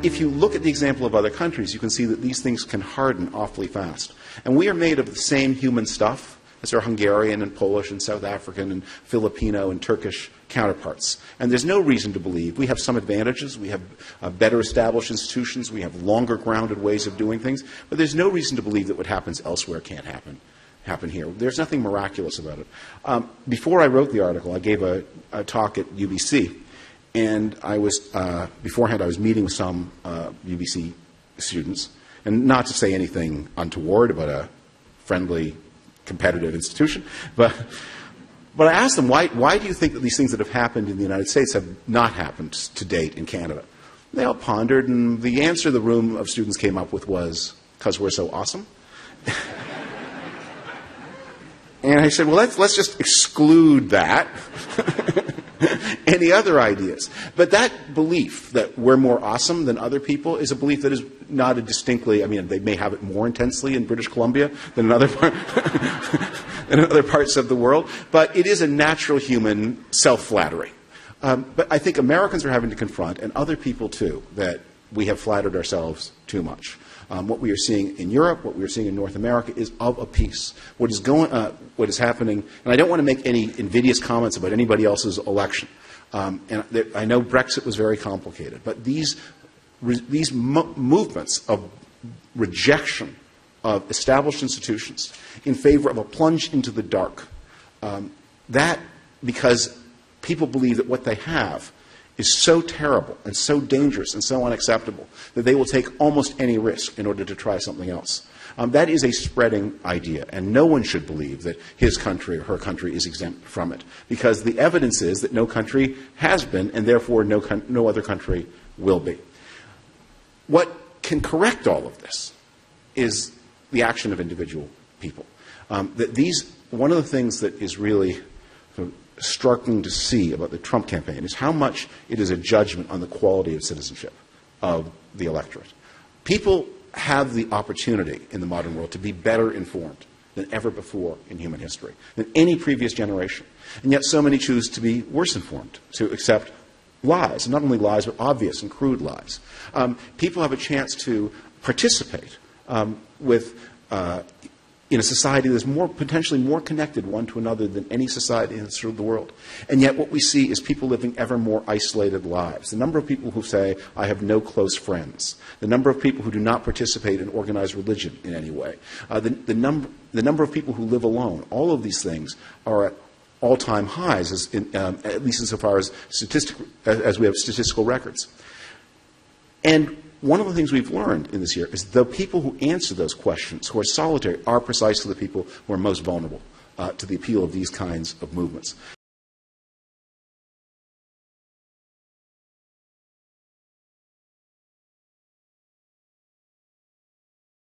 if you look at the example of other countries, you can see that these things can harden awfully fast. And we are made of the same human stuff as our Hungarian and Polish and South African and Filipino and Turkish counterparts. And there's no reason to believe. We have some advantages. We have better established institutions. We have longer grounded ways of doing things. But there's no reason to believe that what happens elsewhere can't happen here. There's nothing miraculous about it. Before I wrote the article, I gave a talk at UBC. And I was, beforehand, I was meeting with some UBC students. And not to say anything untoward about a friendly, competitive institution, but I asked them, why do you think that these things that have happened in the United States have not happened to date in Canada? They all pondered, and the answer the room of students came up with was, because we're so awesome. And I said, well, let's just exclude that. Any other ideas? But that belief that we're more awesome than other people is a belief that is not a distinctly, I mean, they may have it more intensely in British Columbia than in other parts of the world, but it is a natural human self-flattery. But I think Americans are having to confront, and other people too, that we have flattered ourselves too much. What we are seeing in Europe, what we are seeing in North America is of a piece. What is happening, and I don't want to make any invidious comments about anybody else's election. And I know Brexit was very complicated, but these movements of rejection of established institutions in favor of a plunge into the dark, that because people believe that what they have is so terrible and so dangerous and so unacceptable that they will take almost any risk in order to try something else. That is a spreading idea, and no one should believe that his country or her country is exempt from it, because the evidence is that no country has been, and therefore no other country will be. What can correct all of this is the action of individual people. One of the things that is really striking to see about the Trump campaign is how much it is a judgment on the quality of citizenship of the electorate. People have the opportunity in the modern world to be better informed than ever before in human history, than any previous generation. And yet so many choose to be worse informed, to accept lies, and not only lies, but obvious and crude lies. People have a chance to participate in a society that is potentially more connected one to another than any society in the history of the world. And yet what we see is people living ever more isolated lives. The number of people who say, I have no close friends. The number of people who do not participate in organized religion in any way. The number of people who live alone. All of these things are at all-time highs, at least insofar as we have statistical records. And one of the things we've learned in this year is the people who answer those questions, who are solitary, are precisely the people who are most vulnerable to the appeal of these kinds of movements.